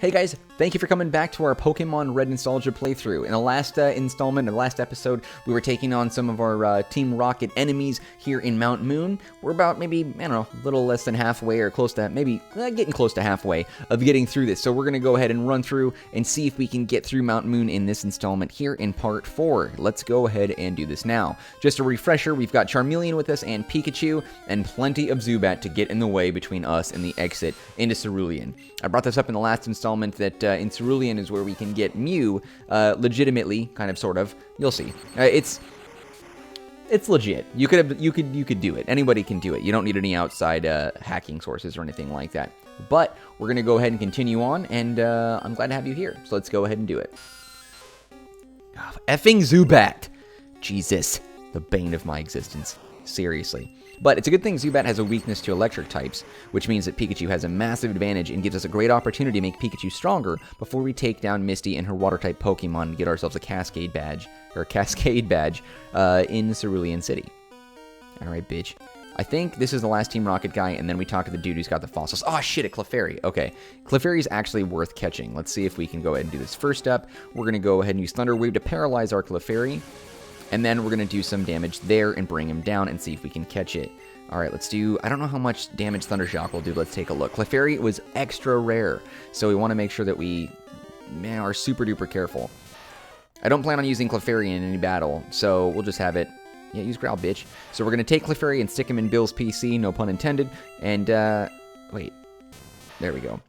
Hey guys, thank you for coming back to our Pokemon Red Nostalgia playthrough. In the last installment, in the last episode, we were taking on some of our Team Rocket enemies here in Mount Moon. We're about maybe, I don't know, a little less than halfway or close to, maybe getting close to halfway of getting through this. So we're going to go ahead and run through and see if we can get through Mount Moon in this installment here in Part 4. Let's go ahead and do this now. Just a refresher, we've got Charmeleon with us and Pikachu and plenty of Zubat to get in the way between us and the exit into Cerulean. I brought this up in the last installment that in Cerulean is where we can get Mew legitimately, kind of, sort of. You'll see. It's legit. You could do it. Anybody can do it. You don't need any outside hacking sources or anything like that. But we're gonna go ahead and continue on, and I'm glad to have you here. So let's go ahead and do it. Oh, effing Zubat! Jesus, the bane of my existence. Seriously. But it's a good thing Zubat has a weakness to electric types, which means that Pikachu has a massive advantage and gives us a great opportunity to make Pikachu stronger before we take down Misty and her water-type Pokemon and get ourselves a Cascade badge in Cerulean City. Alright, bitch. I think this is the last Team Rocket guy, and then we talk to the dude who's got the fossils. Oh, shit, a Clefairy. Okay, Clefairy's actually worth catching. Let's see if we can go ahead and do this. First up, we're going to go ahead and use Thunder Wave to paralyze our Clefairy. And then we're going to do some damage there and bring him down and see if we can catch it. Alright, let's do... I don't know how much damage Thunder Shock will do. Let's take a look. Clefairy was extra rare, so we want to make sure that we are super duper careful. I don't plan on using Clefairy in any battle, so we'll just have it... Yeah, use Growl, bitch. So we're going to take Clefairy and stick him in Bill's PC, no pun intended. And, wait. There we go.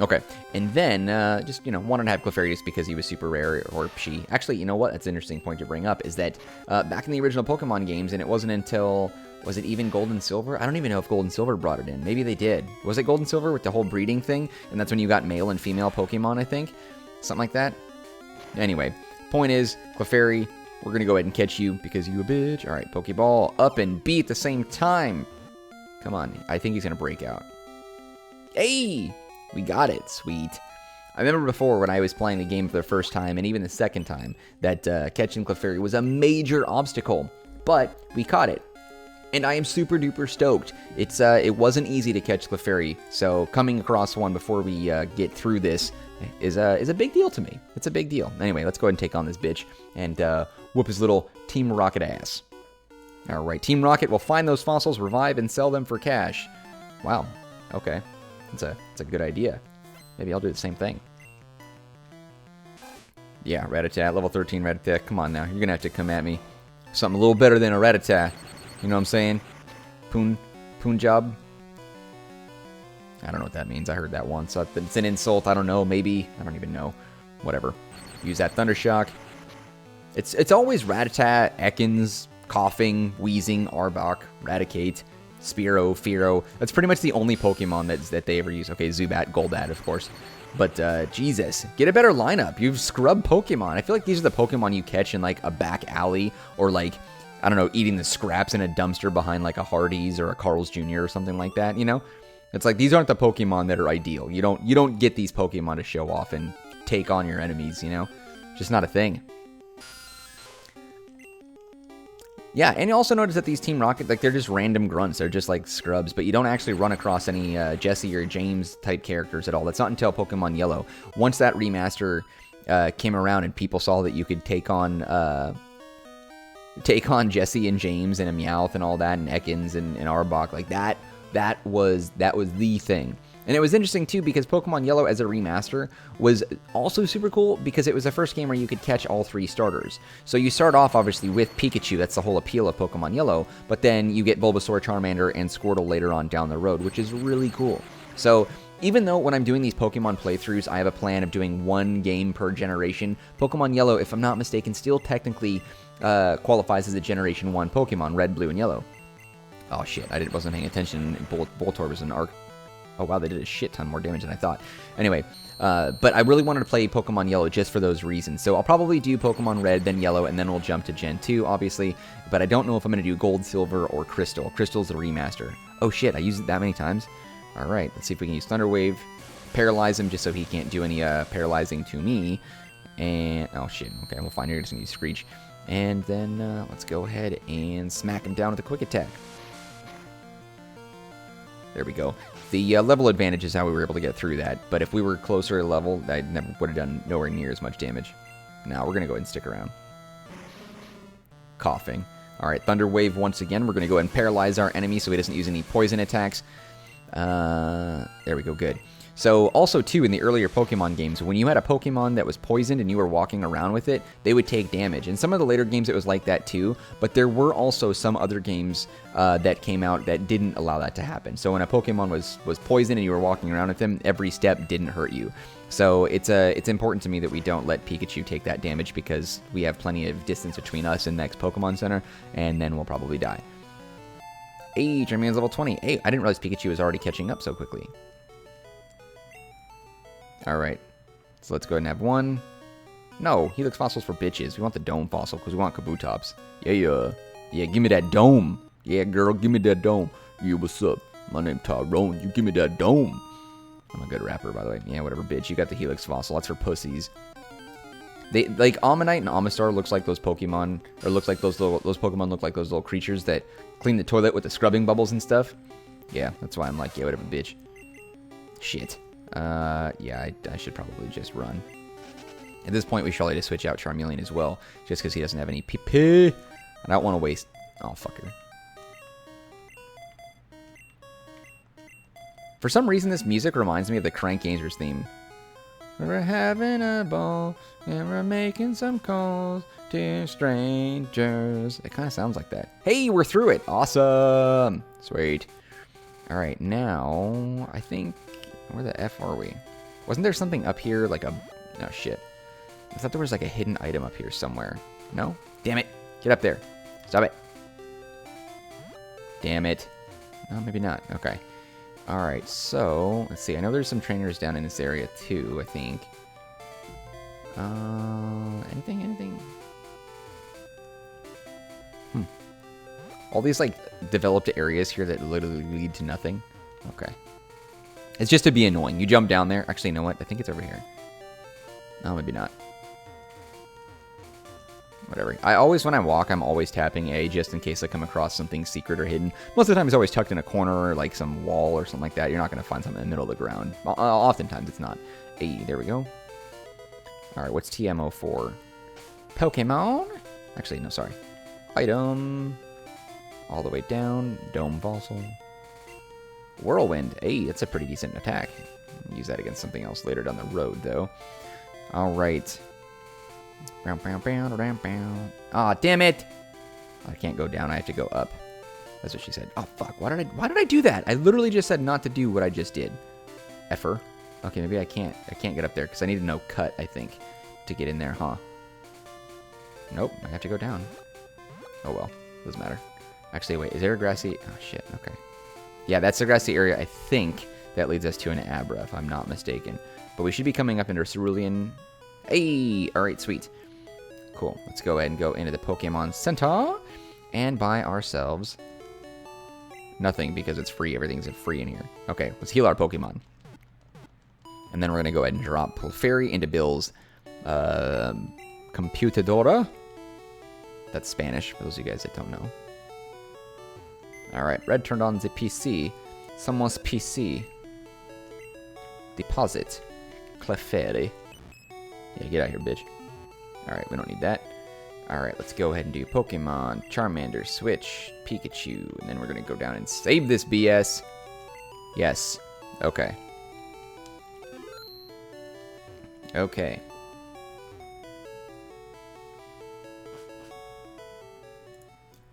Okay, and then, just, wanted to have Clefairy just because he was super rare, or she. Actually, you know what? That's an interesting point to bring up, is that back in the original Pokemon games, and it wasn't until, was it even Gold and Silver? I don't even know if Gold and Silver brought it in. Maybe they did. Was it Gold and Silver with the whole breeding thing? And that's when you got male and female Pokemon, I think? Something like that? Anyway, point is, Clefairy, we're going to go ahead and catch you because you a bitch. Alright, Pokeball, up and B at the same time. Come on, I think he's going to break out. Hey! We got it. Sweet. I remember before when I was playing the game for the first time, and even the second time, that catching Clefairy was a major obstacle. But we caught it. And I am super duper stoked. It wasn't easy to catch Clefairy, so coming across one before we get through this is a big deal to me. It's a big deal. Anyway, let's go ahead and take on this bitch and whoop his little Team Rocket ass. Alright, Team Rocket will find those fossils, revive, and sell them for cash. Wow. Okay. It's a good idea. Maybe I'll do the same thing. Yeah, Rattata, level 13 Rattata. Come on now, you're gonna have to come at me. Something a little better than a Rattata. You know what I'm saying? Punjab? I don't know what that means. I heard that once. It's an insult. I don't know. Maybe. I don't even know. Whatever. Use that Thunder Shock. It's always Rattata, Ekans, Coughing, Wheezing, Arbok, Raticate, Spearow, Fearow. That's pretty much the only Pokemon that they ever use. Okay, Zubat, Golbat, of course. But, Jesus, get a better lineup. You've scrubbed Pokemon. I feel like these are the Pokemon you catch in, like, a back alley or, like, I don't know, eating the scraps in a dumpster behind, like, a Hardee's or a Carl's Jr. or something like that, you know? It's like, these aren't the Pokemon that are ideal. You don't get these Pokemon to show off and take on your enemies, you know? Just not a thing. Yeah, and you also notice that these Team Rocket, like, they're just random grunts. They're just, like, scrubs. But you don't actually run across any Jesse or James-type characters at all. That's not until Pokemon Yellow. Once that remaster came around and people saw that you could take on Jesse and James and a Meowth and all that, and Ekans and Arbok, like, that was the thing. And it was interesting, too, because Pokemon Yellow as a remaster was also super cool because it was the first game where you could catch all three starters. So you start off, obviously, with Pikachu. That's the whole appeal of Pokemon Yellow. But then you get Bulbasaur, Charmander, and Squirtle later on down the road, which is really cool. So even though when I'm doing these Pokemon playthroughs, I have a plan of doing one game per generation, Pokemon Yellow, if I'm not mistaken, still technically qualifies as a Generation 1 Pokemon, Red, Blue, and Yellow. Oh, shit. I wasn't paying attention. Voltorb was an arc. Oh, wow, they did a shit ton more damage than I thought. Anyway, but I really wanted to play Pokemon Yellow just for those reasons. So I'll probably do Pokemon Red, then Yellow, and then we'll jump to Gen 2, obviously. But I don't know if I'm going to do Gold, Silver, or Crystal. Crystal's a remaster. Oh, shit, I used it that many times? All right, let's see if we can use Thunder Wave. Paralyze him just so he can't do any paralyzing to me. And, oh, shit. Okay, we'll find here. Just going to use Screech. And then let's go ahead and smack him down with a Quick Attack. There we go. The level advantage is how we were able to get through that. But if we were closer to level, I never would have done nowhere near as much damage. Now we're going to go ahead and stick around. Coughing. Alright, Thunder Wave once again. We're going to go ahead and paralyze our enemy so he doesn't use any poison attacks. There we go, good. So, also, too, in the earlier Pokemon games, when you had a Pokemon that was poisoned and you were walking around with it, they would take damage. In some of the later games, it was like that, too. But there were also some other games that came out that didn't allow that to happen. So, when a Pokemon was poisoned and you were walking around with them, every step didn't hurt you. So, it's important to me that we don't let Pikachu take that damage because we have plenty of distance between us and the next Pokemon Center, and then we'll probably die. Hey, Charmion's level 20. Hey, I didn't realize Pikachu was already catching up so quickly. Alright, so let's go ahead and have one. No, Helix Fossils for bitches. We want the Dome Fossil because we want Kabutops. Yeah, give me that Dome. Yeah, girl, give me that Dome. Yeah, what's up? My name's Tyrone. You give me that Dome. I'm a good rapper, by the way. Yeah, whatever, bitch. You got the Helix Fossil. That's for pussies. They, like, Ammonite and Amistar looks like those Pokemon, or looks like those Pokemon look like those little creatures that clean the toilet with the scrubbing bubbles and stuff. Yeah, that's why I'm like, yeah, whatever, bitch. Shit. Yeah, I should probably just run. At this point, we should probably just switch out Charmeleon as well, just because he doesn't have any PP. I don't want to waste... Oh, fucker. For some reason, this music reminds me of the Crank Gangers theme. We're having a ball, and we're making some calls to strangers. It kind of sounds like that. Hey, we're through it. Awesome. Sweet. All right, now, I think... Where the F are we? Wasn't there something up here, like a... No, shit. I thought there was, like, a hidden item up here somewhere. No? Damn it. Get up there. Stop it. Damn it. No, maybe not. Okay. Alright, so... Let's see. I know there's some trainers down in this area, too, I think. Anything? All these, like, developed areas here that literally lead to nothing. Okay. It's just to be annoying. You jump down there. Actually, you know what? I think it's over here. No, maybe not. Whatever. When I walk, I'm always tapping A just in case I come across something secret or hidden. Most of the time, it's always tucked in a corner or like some wall or something like that. You're not going to find something in the middle of the ground. Oftentimes, it's not. A, there we go. All right, what's TMO for? Pokemon? Actually, no, sorry. Item. All the way down. Dome Fossil. Whirlwind. Hey, that's a pretty decent attack. Use that against something else later down the road, though. Alright. Ah, damn it! I can't go down, I have to go up. That's what she said. Oh, fuck. Why did I do that? I literally just said not to do what I just did. Effer. Okay, maybe I can't get up there, because I need to know cut, I think, to get in there, huh? Nope, I have to go down. Oh, well. Doesn't matter. Actually, wait, is there a grassy... Oh, shit, okay. Yeah, that's the grassy area. I think that leads us to an Abra, if I'm not mistaken. But we should be coming up into Cerulean. Hey! Alright, sweet. Cool. Let's go ahead and go into the Pokemon Center and buy ourselves nothing because it's free. Everything's free in here. Okay, let's heal our Pokemon. And then we're going to go ahead and drop Clefairy into Bill's Computadora. That's Spanish, for those of you guys that don't know. Alright, Red turned on the PC. Someone's PC. Deposit. Clefairy. Yeah, get out here, bitch. Alright, we don't need that. Alright, let's go ahead and do Pokemon. Charmander, Switch, Pikachu. And then we're going to go down and save this BS. Yes. Okay. Okay.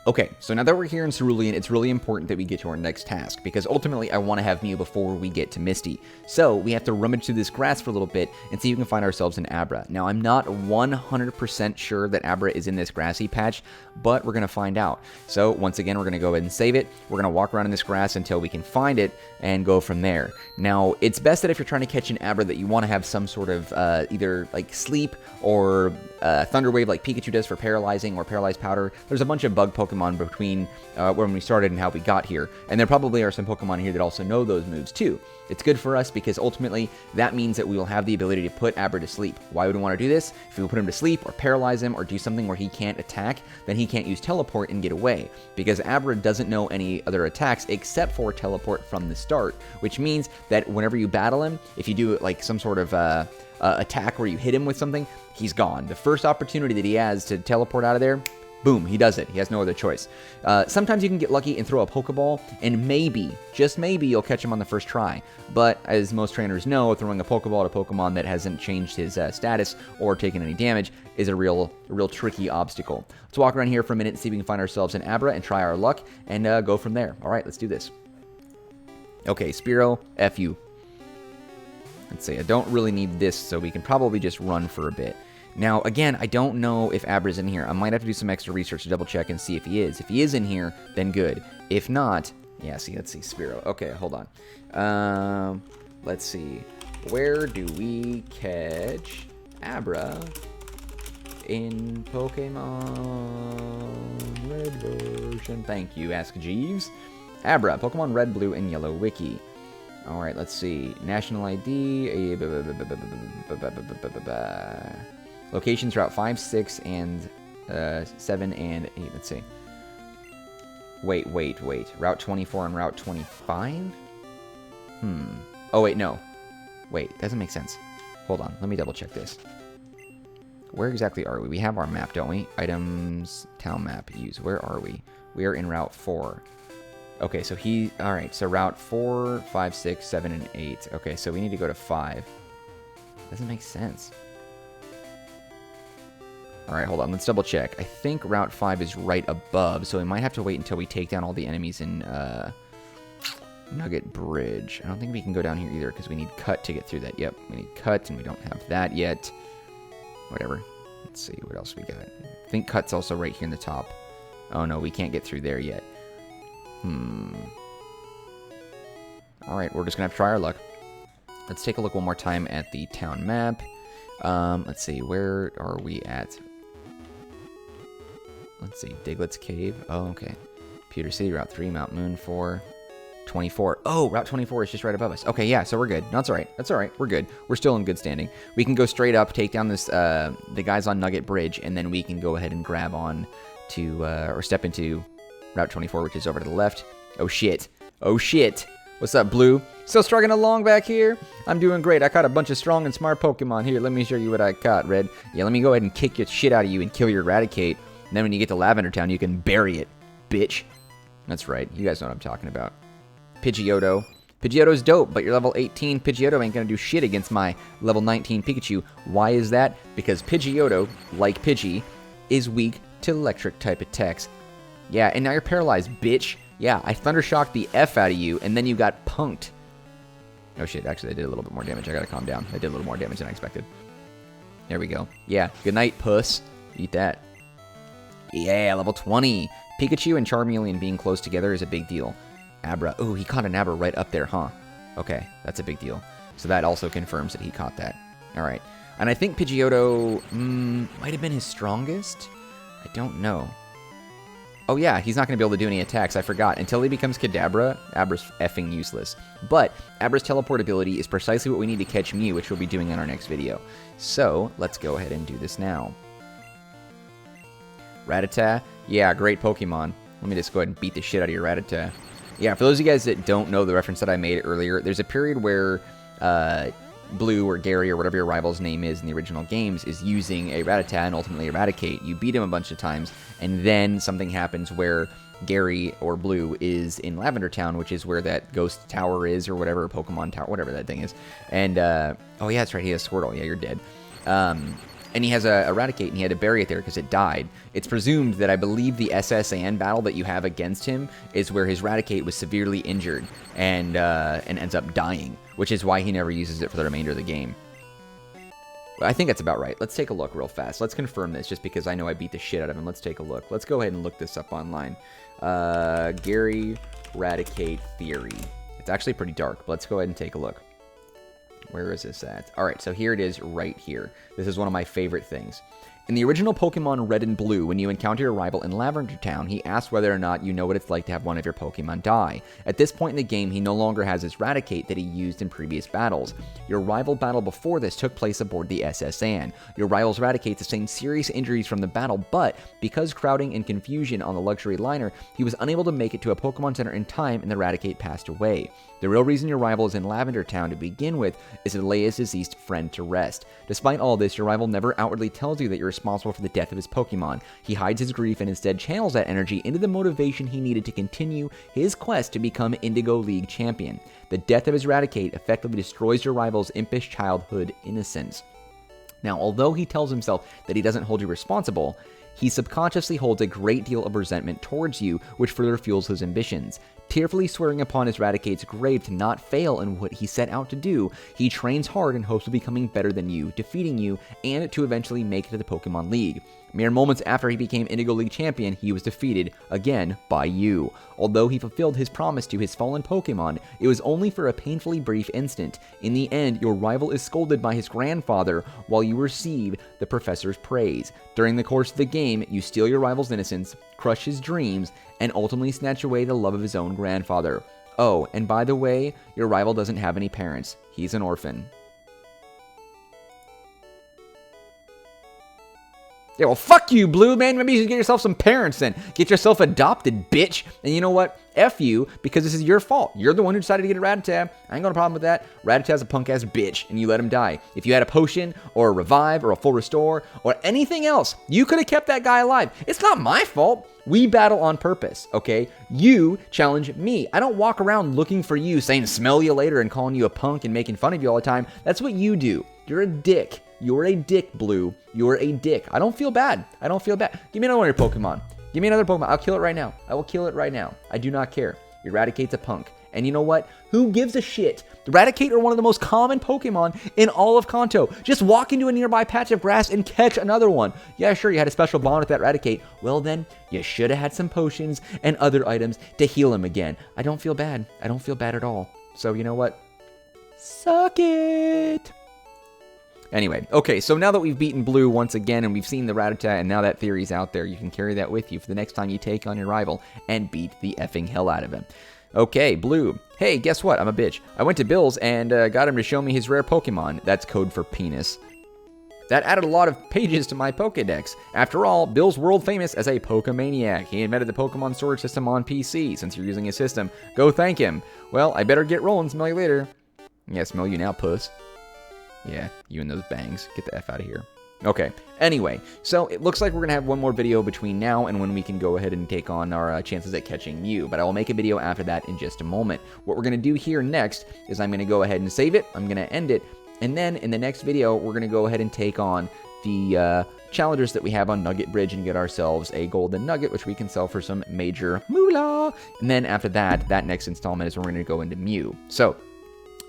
Okay, so now that we're here in Cerulean, it's really important that we get to our next task, because ultimately I want to have Mew before we get to Misty. So we have to rummage through this grass for a little bit and see if we can find ourselves an Abra. Now, I'm not 100% sure that Abra is in this grassy patch, but we're going to find out. So once again, we're going to go ahead and save it. We're going to walk around in this grass until we can find it and go from there. Now, it's best that if you're trying to catch an Abra that you want to have some sort of either like sleep or Thunder Wave like Pikachu does for paralyzing or Paralyzed Powder. There's a bunch of bug Pokemon Pokemon between when we started and how we got here. And there probably are some Pokemon here that also know those moves too. It's good for us because ultimately that means that we will have the ability to put Abra to sleep. Why would we want to do this? If we put him to sleep or paralyze him or do something where he can't attack, then he can't use teleport and get away. Because Abra doesn't know any other attacks except for teleport from the start, which means that whenever you battle him, if you do like some sort of attack where you hit him with something, he's gone. The first opportunity that he has to teleport out of there, boom, he does it. He has no other choice. Sometimes you can get lucky and throw a Pokeball, and maybe, just maybe, you'll catch him on the first try. But as most trainers know, throwing a Pokeball at a Pokemon that hasn't changed his status or taken any damage is a real tricky obstacle. Let's walk around here for a minute and see if we can find ourselves an Abra and try our luck and go from there. All right, let's do this. Okay, Spearow, F you. Let's see, I don't really need this, so we can probably just run for a bit. Now, again, I don't know if Abra's in here. I might have to do some extra research to double check and see if he is. If he is in here, then good. If not, yeah, see, let's see, Spearow. Okay, hold on. Let's see. Where do we catch Abra in Pokemon Red version? Thank you, Ask Jeeves. Abra, Pokemon Red, Blue, and Yellow Wiki. All right, let's see. National ID. Locations, Route 5, 6, and 7, and 8. Let's see. Wait. Route 24 and Route 25? Oh, wait, no. Wait, doesn't make sense. Hold on, let me double check this. Where exactly are we? We have our map, don't we? Items, town map, use. Where are we? We are in Route 4. Okay, so alright, so Route 4, 5, 6, 7, and 8. Okay, so we need to go to 5. Doesn't make sense. Alright, hold on, let's double check. I think Route 5 is right above, so we might have to wait until we take down all the enemies in Nugget Bridge. I don't think we can go down here either, because we need Cut to get through that. Yep, we need Cut, and we don't have that yet. Whatever. Let's see, what else we got? I think Cut's also right here in the top. Oh no, we can't get through there yet. Alright, we're just gonna have to try our luck. Let's take a look one more time at the town map. Let's see, where are we at? Let's see, Diglett's Cave. Oh, okay. Pewter City, Route 3, Mount Moon 4, 24. Oh, Route 24 is just right above us. Okay, yeah, so we're good. No, that's alright. That's alright. We're good. We're still in good standing. We can go straight up, take down this, the guys on Nugget Bridge, and then we can go ahead and grab on to, or step into Route 24, which is over to the left. Oh, shit. Oh, shit. What's up, Blue? Still struggling along back here? I'm doing great. I caught a bunch of strong and smart Pokemon. Here, let me show you what I caught, Red. Yeah, let me go ahead and kick your shit out of you and kill your Eradicate. And then when you get to Lavender Town, you can bury it, bitch. That's right. You guys know what I'm talking about. Pidgeotto. Pidgeotto's dope, but your level 18 Pidgeotto ain't gonna do shit against my level 19 Pikachu. Why is that? Because Pidgeotto, like Pidgey, is weak to electric type attacks. Yeah, and now you're paralyzed, bitch. Yeah, I Thundershocked the F out of you, and then you got punked. Oh shit, actually I did a little bit more damage. I gotta calm down. I did a little more damage than I expected. There we go. Yeah, good night, puss. Eat that. Yeah, level 20. Pikachu and Charmeleon being close together is a big deal. Abra. Ooh, he caught an Abra right up there, huh? Okay, that's a big deal. So that also confirms that he caught that. Alright. And I think Pidgeotto might have been his strongest? I don't know. Oh yeah, he's not going to be able to do any attacks, I forgot. Until he becomes Kadabra, Abra's effing useless. But Abra's teleport ability is precisely what we need to catch Mew, which we'll be doing in our next video. So, let's go ahead and do this now. Rattata? Yeah, great Pokemon. Let me just go ahead and beat the shit out of your Rattata. Yeah, for those of you guys that don't know the reference that I made earlier, there's a period where Blue or Gary or whatever your rival's name is in the original games is using a Rattata and ultimately Eradicate. You beat him a bunch of times, and then something happens where Gary or Blue is in Lavender Town, which is where that ghost tower is, or whatever, Pokemon Tower, whatever that thing is. And, oh yeah, that's right, he has Squirtle. Yeah, you're dead. And he has a Eradicate, and he had to bury it there because it died. It's presumed that I believe the SSN battle that you have against him is where his Eradicate was severely injured and ends up dying, which is why he never uses it for the remainder of the game. But I think that's about right. Let's take a look real fast. Let's confirm this, just because I know I beat the shit out of him. Let's take a look. Let's go ahead and look this up online. Gary Eradicate Theory. It's actually pretty dark, but let's go ahead and take a look. Where is this at? Alright, so here it is right here. This is one of my favorite things. In the original Pokemon Red and Blue, when you encounter your rival in Lavender Town, he asks whether or not you know what it's like to have one of your Pokemon die. At this point in the game, he no longer has his Raticate that he used in previous battles. Your rival battle before this took place aboard the SS Anne. Your rival's Raticate sustained serious injuries from the battle, but because crowding and confusion on the luxury liner, he was unable to make it to a Pokemon Center in time and the Raticate passed away. The real reason your rival is in Lavender Town to begin with is to lay his deceased friend to rest. Despite all this, your rival never outwardly tells you that you're responsible for the death of his Pokemon. He hides his grief and instead channels that energy into the motivation he needed to continue his quest to become Indigo League champion. The death of his Raticate effectively destroys your rival's impish childhood innocence. Now, although he tells himself that he doesn't hold you responsible, he subconsciously holds a great deal of resentment towards you, which further fuels his ambitions. Tearfully swearing upon his Raticate's grave to not fail in what he set out to do, he trains hard in hopes of becoming better than you, defeating you, and to eventually make it to the Pokemon League. Mere moments after he became Indigo League champion, he was defeated, again, by you. Although he fulfilled his promise to his fallen Pokemon, it was only for a painfully brief instant. In the end, your rival is scolded by his grandfather while you receive the professor's praise. During the course of the game, you steal your rival's innocence, crush his dreams, and ultimately snatch away the love of his own grandfather. Oh, and by the way, your rival doesn't have any parents. He's an orphan. Yeah, well, fuck you, Blue, man. Maybe you should get yourself some parents then. Get yourself adopted, bitch. And you know what? F you, because this is your fault. You're the one who decided to get a Rattata. I ain't got a problem with that. Rattata's a punk-ass bitch, and you let him die. If you had a potion, or a revive, or a full restore, or anything else, you could have kept that guy alive. It's not my fault. We battle on purpose, okay? You challenge me. I don't walk around looking for you, saying smell you later, and calling you a punk and making fun of you all the time. That's what you do. You're a dick. You're a dick, Blue. You're a dick. I don't feel bad. I don't feel bad. Give me another one of your Pokemon. Give me another Pokemon. I'll kill it right now. I will kill it right now. I do not care. Your Raticate's a punk. And you know what? Who gives a shit? The Raticate are one of the most common Pokemon in all of Kanto. Just walk into a nearby patch of grass and catch another one. Yeah, sure, you had a special bond with that Raticate. Well then, you should have had some potions and other items to heal him again. I don't feel bad. I don't feel bad at all. So you know what? Suck it! Anyway, okay, so now that we've beaten Blue once again and we've seen the Rattata and now that theory's out there, you can carry that with you for the next time you take on your rival and beat the effing hell out of him. Okay, Blue. Hey, guess what? I'm a bitch. I went to Bill's and got him to show me his rare Pokemon. That's code for penis. That added a lot of pages to my Pokedex. After all, Bill's world famous as a Pokemaniac. He invented the Pokemon storage system on PC. Since you're using his system, go thank him. Well, I better get rolling. Smell you later. Yeah, smell you now, puss. Yeah, you and those bangs. Get the F out of here. Okay, anyway, so it looks like we're going to have one more video between now and when we can go ahead and take on our chances at catching Mew, but I will make a video after that in just a moment. What we're going to do here next is I'm going to go ahead and save it, I'm going to end it, and then in the next video, we're going to go ahead and take on the challengers that we have on Nugget Bridge and get ourselves a golden nugget, which we can sell for some major moolah. And then after that, that next installment is when we're going to go into Mew. So,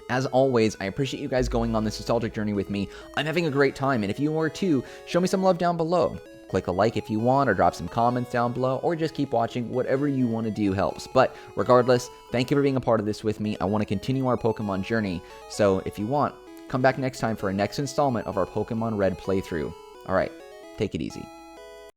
as always, I appreciate you guys going on this nostalgic journey with me. I'm having a great time, and if you are too, show me some love down below. Click a like if you want, or drop some comments down below, or just keep watching. Whatever you want to do helps. But regardless, thank you for being a part of this with me. I want to continue our Pokemon journey, so if you want, come back next time for a next installment of our Pokemon Red playthrough. Alright, take it easy.